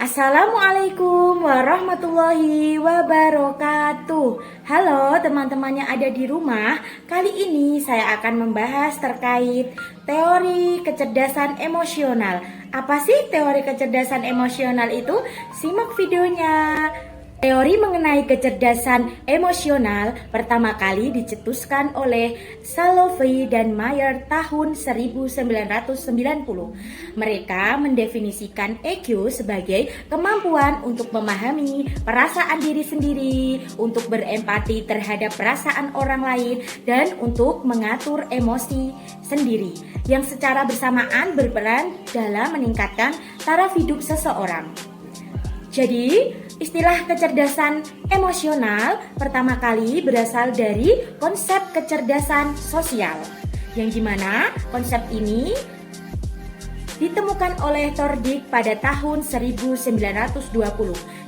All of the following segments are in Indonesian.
Assalamualaikum warahmatullahi wabarakatuh. Halo teman-teman yang ada di rumah. Kali ini saya akan membahas terkait teori kecerdasan emosional. Apa sih teori kecerdasan emosional itu? Simak videonya. Teori mengenai kecerdasan emosional pertama kali dicetuskan oleh Salovey dan Mayer tahun 1990. Mereka mendefinisikan EQ sebagai kemampuan untuk memahami perasaan diri sendiri, untuk berempati terhadap perasaan orang lain, dan untuk mengatur emosi sendiri, yang secara bersamaan berperan dalam meningkatkan taraf hidup seseorang. Jadi, istilah kecerdasan emosional pertama kali berasal dari konsep kecerdasan sosial, yang dimana konsep ini ditemukan oleh Thorndike pada tahun 1920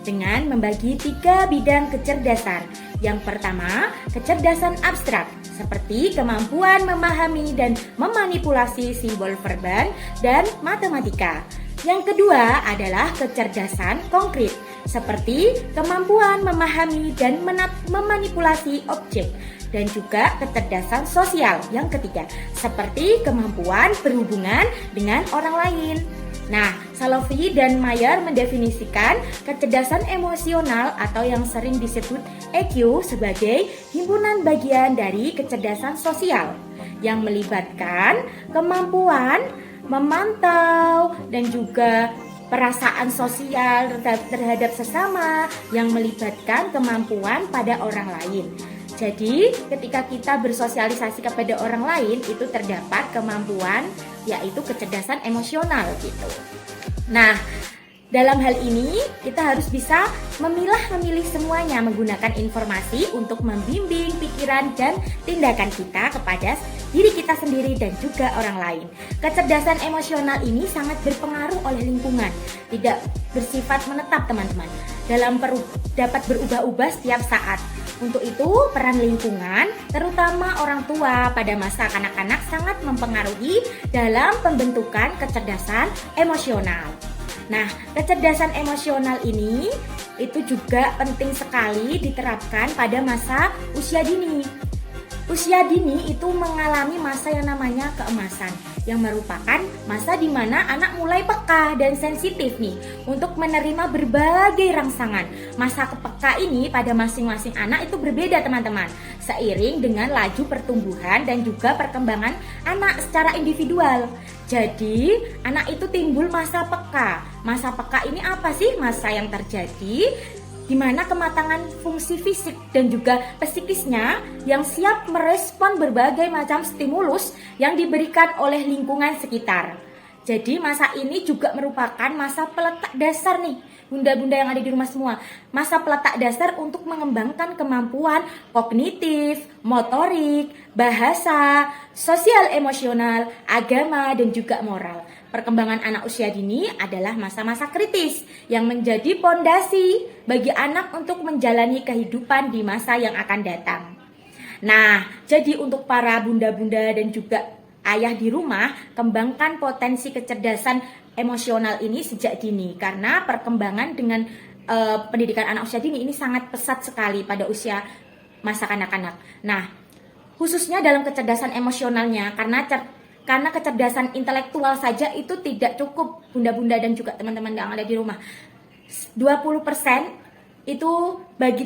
dengan membagi 3 bidang kecerdasan. Yang pertama, kecerdasan abstrak, seperti kemampuan memahami dan memanipulasi simbol verbal dan matematika. Yang kedua adalah kecerdasan konkret, seperti kemampuan memahami dan memanipulasi objek. Dan juga kecerdasan sosial yang ketiga, seperti kemampuan berhubungan dengan orang lain. Nah, Salovey dan Mayer mendefinisikan kecerdasan emosional atau yang sering disebut EQ sebagai himpunan bagian dari kecerdasan sosial yang melibatkan kemampuan memantau dan juga perasaan sosial terhadap sesama yang melibatkan kemampuan pada orang lain. Jadi, ketika kita bersosialisasi kepada orang lain itu terdapat kemampuan yaitu kecerdasan emosional gitu. Nah, dalam hal ini kita harus bisa memilih semuanya menggunakan informasi untuk membimbing pikiran dan tindakan kita kepada diri kita sendiri dan juga orang lain. Kecerdasan emosional ini sangat berpengaruh oleh lingkungan, tidak bersifat menetap teman-teman, dapat berubah-ubah setiap saat. Untuk itu peran lingkungan, terutama orang tua pada masa kanak-kanak sangat mempengaruhi dalam pembentukan kecerdasan emosional. Nah, kecerdasan emosional ini itu juga penting sekali diterapkan pada masa usia dini. Usia dini itu mengalami masa yang namanya keemasan, yang merupakan masa di mana anak mulai peka dan sensitif nih untuk menerima berbagai rangsangan. Masa kepeka ini pada masing-masing anak itu berbeda teman-teman, seiring dengan laju pertumbuhan dan juga perkembangan anak secara individual. Jadi, anak itu timbul masa peka. Masa peka ini apa sih? Masa yang terjadi di mana kematangan fungsi fisik dan juga psikisnya yang siap merespon berbagai macam stimulus yang diberikan oleh lingkungan sekitar. Jadi masa ini juga merupakan masa peletak dasar nih, bunda-bunda yang ada di rumah semua. Masa peletak dasar untuk mengembangkan kemampuan kognitif, motorik, bahasa, sosial emosional, agama, dan juga moral. Perkembangan anak usia dini adalah masa-masa kritis yang menjadi pondasi bagi anak untuk menjalani kehidupan di masa yang akan datang. Nah, jadi untuk para bunda-bunda dan juga ayah di rumah, kembangkan potensi kecerdasan emosional ini sejak dini, karena perkembangan dengan pendidikan anak usia dini ini sangat pesat sekali pada usia masa kanak-kanak. Nah, khususnya dalam kecerdasan emosionalnya, karena kecerdasan intelektual saja itu tidak cukup bunda-bunda dan juga teman-teman yang ada di rumah. 20% itu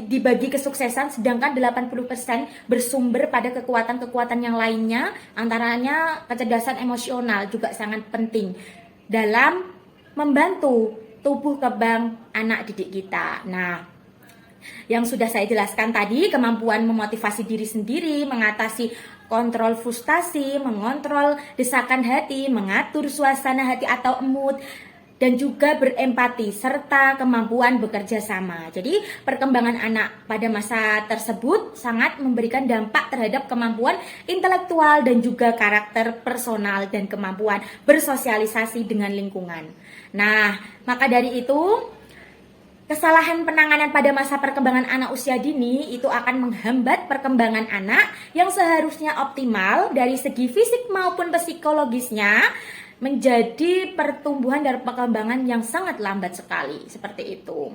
dibagi kesuksesan, sedangkan 80% bersumber pada kekuatan-kekuatan yang lainnya, antaranya kecerdasan emosional juga sangat penting dalam membantu tumbuh kembang anak didik kita. Nah, yang sudah saya jelaskan tadi, kemampuan memotivasi diri sendiri, mengatasi kontrol frustasi, mengontrol desakan hati, mengatur suasana hati atau mood, dan juga berempati, serta kemampuan bekerja sama. Jadi perkembangan anak pada masa tersebut sangat memberikan dampak terhadap kemampuan intelektual dan juga karakter personal dan kemampuan bersosialisasi dengan lingkungan. Nah, maka dari itu kesalahan penanganan pada masa perkembangan anak usia dini itu akan menghambat perkembangan anak yang seharusnya optimal dari segi fisik maupun psikologisnya menjadi pertumbuhan dan perkembangan yang sangat lambat sekali, seperti itu.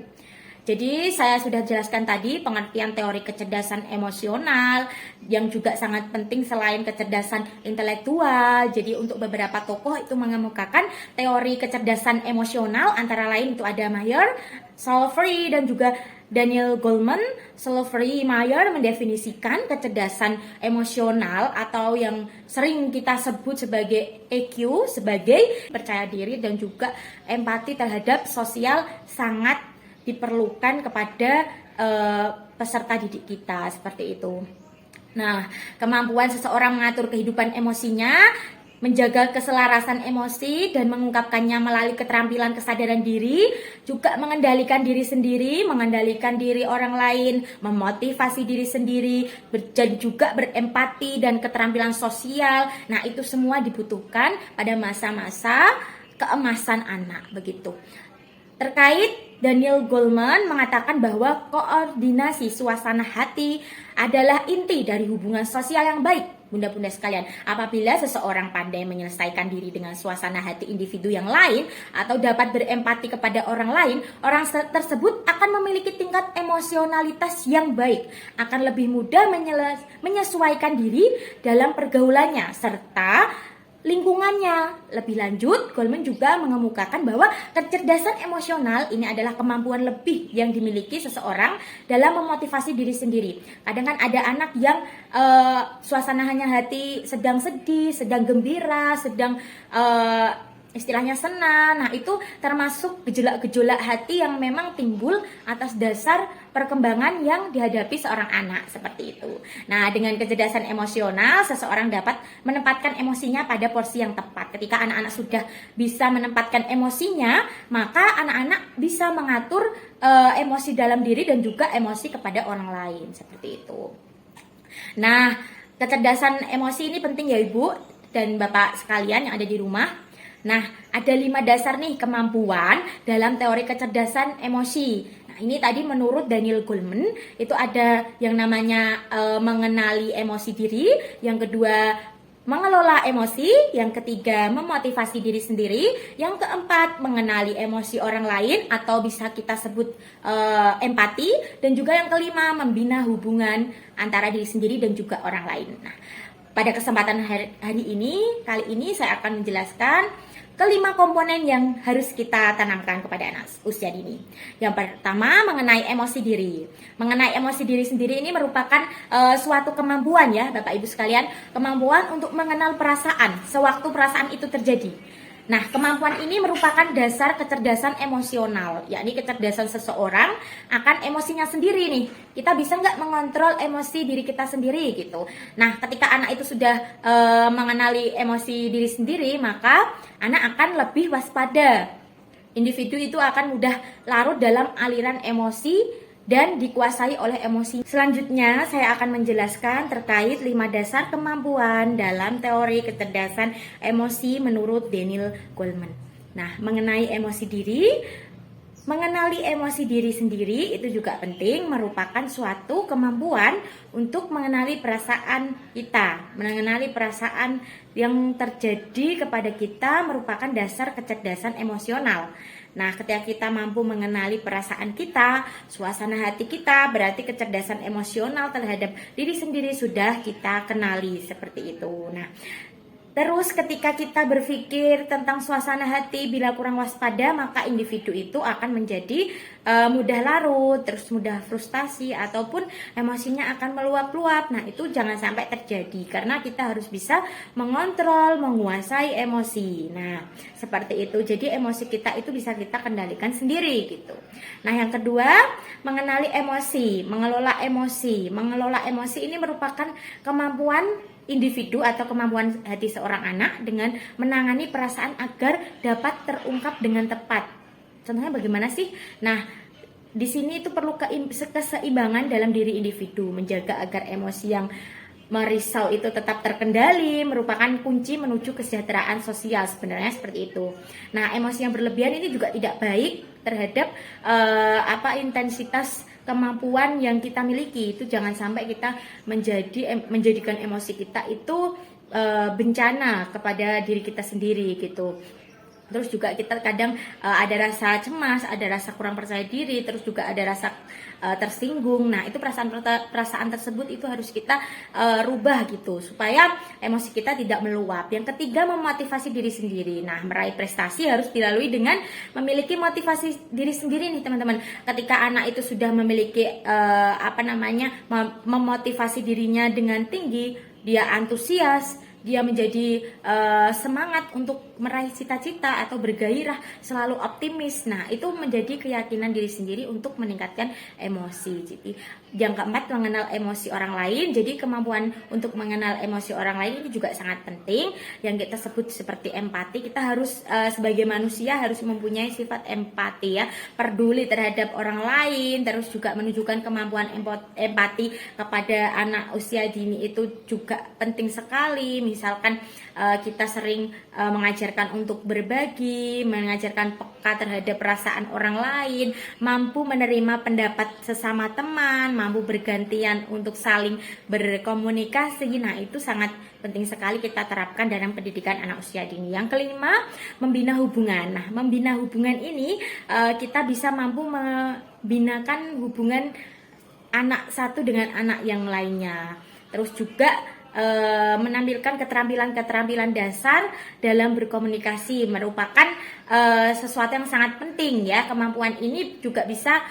Jadi saya sudah jelaskan tadi pengertian teori kecerdasan emosional yang juga sangat penting selain kecerdasan intelektual. Jadi untuk beberapa tokoh itu mengemukakan teori kecerdasan emosional, antara lain itu ada Mayer, Salisbury, dan juga Daniel Goleman. Salisbury, Mayer mendefinisikan kecerdasan emosional atau yang sering kita sebut sebagai EQ sebagai percaya diri dan juga empati terhadap sosial sangat diperlukan kepada peserta didik kita, seperti itu. Nah, kemampuan seseorang mengatur kehidupan emosinya, menjaga keselarasan emosi dan mengungkapkannya melalui keterampilan kesadaran diri, juga mengendalikan diri sendiri, mengendalikan diri orang lain, memotivasi diri sendiri, dan juga berempati dan keterampilan sosial. Nah, itu semua dibutuhkan pada masa-masa keemasan anak, begitu. Terkait, Daniel Goleman mengatakan bahwa koordinasi suasana hati adalah inti dari hubungan sosial yang baik. Bunda-bunda sekalian, apabila seseorang pandai menyelesaikan diri dengan suasana hati individu yang lain atau dapat berempati kepada orang lain, orang tersebut akan memiliki tingkat emosionalitas yang baik, akan lebih mudah menyesuaikan diri dalam pergaulannya serta lingkungannya. Lebih lanjut, Goleman juga mengemukakan bahwa kecerdasan emosional ini adalah kemampuan lebih yang dimiliki seseorang dalam memotivasi diri sendiri. Kadang kan ada anak yang suasana hanya hati sedang sedih, sedang gembira, sedang istilahnya senang. Nah, itu termasuk gejolak-gejolak hati yang memang timbul atas dasar perkembangan yang dihadapi seorang anak, seperti itu. Nah, dengan kecerdasan emosional, seseorang dapat menempatkan emosinya pada porsi yang tepat. Ketika anak-anak sudah bisa menempatkan emosinya, maka anak-anak bisa mengatur emosi dalam diri dan juga emosi kepada orang lain, seperti itu. Nah, kecerdasan emosi ini penting ya Ibu dan Bapak sekalian yang ada di rumah. Nah, ada 5 dasar nih kemampuan dalam teori kecerdasan emosi. Nah, ini tadi menurut Daniel Goleman, itu ada yang namanya mengenali emosi diri, yang kedua mengelola emosi, yang ketiga memotivasi diri sendiri, yang keempat mengenali emosi orang lain atau bisa kita sebut empati, dan juga yang kelima membina hubungan antara diri sendiri dan juga orang lain. Nah, pada kesempatan hari ini, kali ini saya akan menjelaskan kelima komponen yang harus kita tanamkan kepada anak usia dini. Yang pertama, mengenai emosi diri. Mengenai emosi diri sendiri ini merupakan suatu kemampuan ya Bapak Ibu sekalian, kemampuan untuk mengenal perasaan sewaktu perasaan itu terjadi. Nah, kemampuan ini merupakan dasar kecerdasan emosional, yakni kecerdasan seseorang akan emosinya sendiri nih. Kita bisa nggak mengontrol emosi diri kita sendiri gitu. Nah, ketika anak itu sudah mengenali emosi diri sendiri, maka anak akan lebih waspada. Individu itu akan mudah larut dalam aliran emosi dan dikuasai oleh emosi. Selanjutnya saya akan menjelaskan terkait 5 dasar kemampuan dalam teori kecerdasan emosi menurut Daniel Goleman. Nah, mengenai emosi diri, mengenali emosi diri sendiri itu juga penting, merupakan suatu kemampuan untuk mengenali perasaan kita. Mengenali perasaan yang terjadi kepada kita merupakan dasar kecerdasan emosional. Nah, ketika kita mampu mengenali perasaan kita, suasana hati kita, berarti kecerdasan emosional terhadap diri sendiri sudah kita kenali, seperti itu. Nah, terus ketika kita berpikir tentang suasana hati bila kurang waspada, maka individu itu akan menjadi mudah larut, terus mudah frustasi ataupun emosinya akan meluap-luap. Nah, itu jangan sampai terjadi karena kita harus bisa mengontrol, menguasai emosi. Nah, seperti itu. Jadi emosi kita itu bisa kita kendalikan sendiri gitu. Nah, yang kedua, mengenali emosi, mengelola emosi. Mengelola emosi ini merupakan kemampuan individu atau kemampuan hati seorang anak dengan menangani perasaan agar dapat terungkap dengan tepat. Contohnya bagaimana sih? Nah, di sini itu perlu keseimbangan dalam diri individu, menjaga agar emosi yang merisau itu tetap terkendali, merupakan kunci menuju kesejahteraan sosial, sebenarnya seperti itu. Nah, emosi yang berlebihan ini juga tidak baik terhadap intensitas kemampuan yang kita miliki. Itu jangan sampai kita menjadikan emosi kita itu bencana kepada diri kita sendiri gitu. Terus juga kita kadang ada rasa cemas, ada rasa kurang percaya diri, terus juga ada rasa tersinggung. Nah, itu perasaan tersebut itu harus kita rubah gitu supaya emosi kita tidak meluap. Yang ketiga, memotivasi diri sendiri. Nah, meraih prestasi harus dilalui dengan memiliki motivasi diri sendiri nih, teman-teman. Ketika anak itu sudah memiliki memotivasi dirinya dengan tinggi, dia antusias, dia menjadi semangat untuk meraih cita-cita atau bergairah, selalu optimis. Nah, itu menjadi keyakinan diri sendiri untuk meningkatkan emosi. Jadi, yang keempat, mengenal emosi orang lain. Jadi, kemampuan untuk mengenal emosi orang lain ini juga sangat penting. Yang kita sebut seperti empati. Kita harus sebagai manusia harus mempunyai sifat empati ya, peduli terhadap orang lain, terus juga menunjukkan kemampuan empati kepada anak usia dini itu juga penting sekali. Misalkan kita sering mengajarkan untuk berbagi, mengajarkan peka terhadap perasaan orang lain, mampu menerima pendapat sesama teman, mampu bergantian untuk saling berkomunikasi. Nah, itu sangat penting sekali kita terapkan dalam pendidikan anak usia dini. Yang kelima, membina hubungan. Nah, membina hubungan ini kita bisa mampu membinakan hubungan anak satu dengan anak yang lainnya. Terus juga menampilkan keterampilan-keterampilan dasar dalam berkomunikasi merupakan sesuatu yang sangat penting ya. Kemampuan ini juga bisa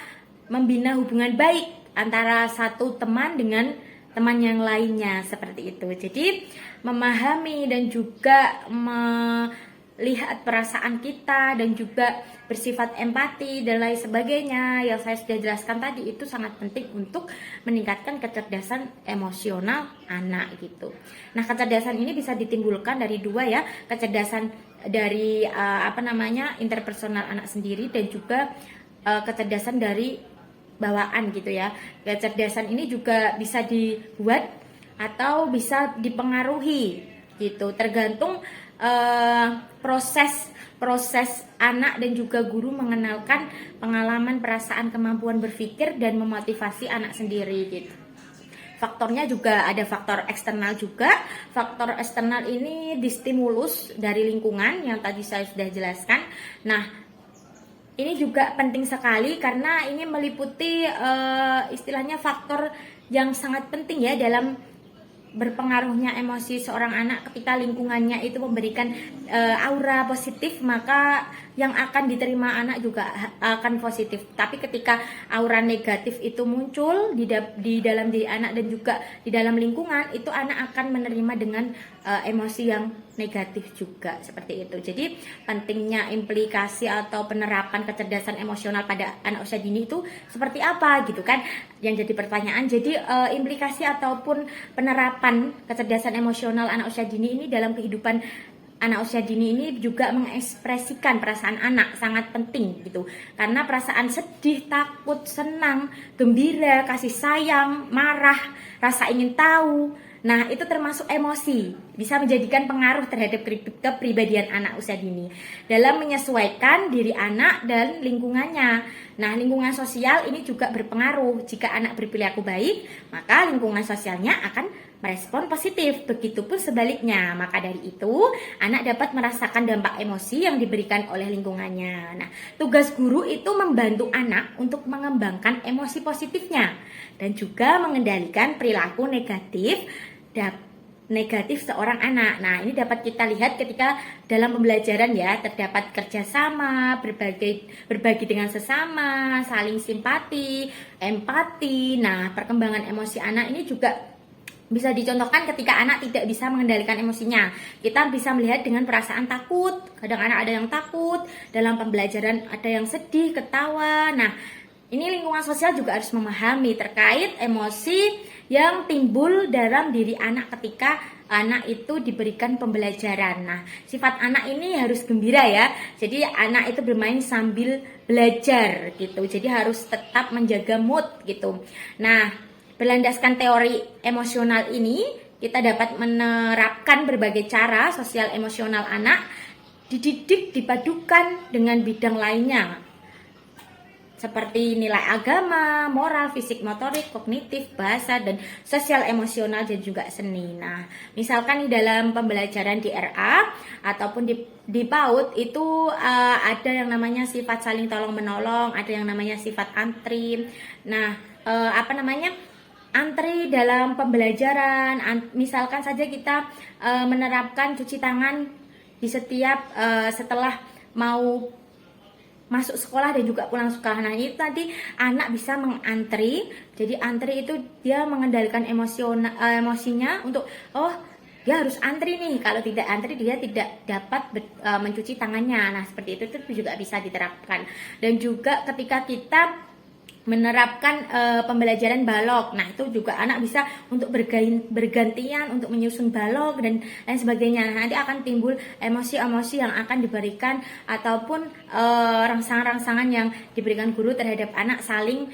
membina hubungan baik antara satu teman dengan teman yang lainnya, seperti itu. Jadi memahami dan juga melihat perasaan kita dan juga bersifat empati dan lain sebagainya yang saya sudah jelaskan tadi itu sangat penting untuk meningkatkan kecerdasan emosional anak gitu. Nah, kecerdasan ini bisa ditimbulkan dari dua ya, kecerdasan dari interpersonal anak sendiri dan juga kecerdasan dari bawaan gitu ya. Kecerdasan ini juga bisa dibuat atau bisa dipengaruhi gitu, tergantung proses anak dan juga guru mengenalkan pengalaman, perasaan, kemampuan berpikir dan memotivasi anak sendiri gitu. Faktornya juga ada faktor eksternal juga. Faktor eksternal ini distimulus dari lingkungan yang tadi saya sudah jelaskan. Nah, ini juga penting sekali karena ini meliputi istilahnya faktor yang sangat penting ya dalam berpengaruhnya emosi seorang anak. Ketika lingkungannya itu memberikan aura positif, maka yang akan diterima anak juga akan positif. Tapi ketika aura negatif itu muncul di dalam diri anak dan juga di dalam lingkungan, itu anak akan menerima dengan emosi yang negatif juga, seperti itu. Jadi pentingnya implikasi atau penerapan kecerdasan emosional pada anak usia dini itu seperti apa gitu kan, yang jadi pertanyaan. Jadi implikasi ataupun penerapan kecerdasan emosional anak usia dini ini dalam kehidupan anak usia dini ini juga mengekspresikan perasaan anak, sangat penting gitu. Karena perasaan sedih, takut, senang, gembira, kasih sayang, marah, rasa ingin tahu, nah itu termasuk emosi, bisa menjadikan pengaruh terhadap kepribadian anak usia dini dalam menyesuaikan diri anak dan lingkungannya. Nah, lingkungan sosial ini juga berpengaruh. Jika anak berperilaku baik, maka lingkungan sosialnya akan merespon positif. Begitupun sebaliknya. Maka dari itu, anak dapat merasakan dampak emosi yang diberikan oleh lingkungannya. Nah, tugas guru itu membantu anak untuk mengembangkan emosi positifnya dan juga mengendalikan perilaku negatif seorang anak. Nah, ini dapat kita lihat ketika dalam pembelajaran ya, terdapat kerjasama, berbagi dengan sesama, saling simpati, empati. Nah, perkembangan emosi anak ini juga bisa dicontohkan ketika anak tidak bisa mengendalikan emosinya. Kita bisa melihat dengan perasaan takut. Kadang anak ada yang takut, dalam pembelajaran ada yang sedih, ketawa. Nah, ini lingkungan sosial juga harus memahami terkait emosi yang timbul dalam diri anak ketika anak itu diberikan pembelajaran. Nah, sifat anak ini harus gembira ya. Jadi anak itu bermain sambil belajar gitu. Jadi harus tetap menjaga mood gitu. Nah, berlandaskan teori emosional ini, kita dapat menerapkan berbagai cara sosial emosional anak, dididik, dipadukan dengan bidang lainnya. seperti nilai agama, moral, fisik, motorik, kognitif, bahasa, dan sosial emosional dan juga seni. Nah, misalkan di dalam pembelajaran di RA ataupun di PAUD itu ada yang namanya sifat saling tolong menolong, ada yang namanya sifat antri. Nah, antri dalam pembelajaran, misalkan saja kita menerapkan cuci tangan di setiap setelah mau masuk sekolah dan juga pulang sekolah. Nah, itu tadi anak bisa mengantri. Jadi antri itu dia mengendalikan emosinya untuk dia harus antri nih. Kalau tidak antri dia tidak dapat mencuci tangannya. Nah, seperti itu juga bisa diterapkan. Dan juga ketika kita menerapkan pembelajaran balok. Nah, itu juga anak bisa untuk bergantian untuk menyusun balok dan lain sebagainya. Nah, nanti akan timbul emosi-emosi yang akan diberikan ataupun rangsangan-rangsangan yang diberikan guru terhadap anak saling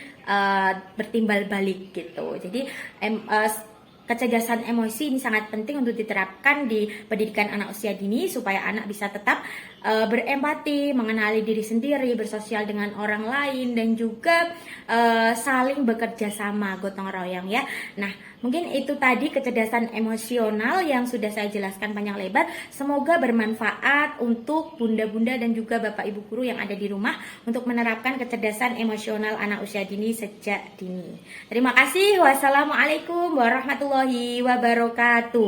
bertimbal balik gitu. Jadi kecerdasan emosi ini sangat penting untuk diterapkan di pendidikan anak usia dini supaya anak bisa tetap berempati, mengenali diri sendiri, bersosial dengan orang lain, dan juga saling bekerja sama, gotong royong ya. Nah, mungkin itu tadi kecerdasan emosional yang sudah saya jelaskan panjang lebar. Semoga bermanfaat untuk bunda-bunda dan juga bapak ibu guru yang ada di rumah untuk menerapkan kecerdasan emosional anak usia dini sejak dini. Terima kasih. Wassalamualaikum warahmatullahi wabarakatuh.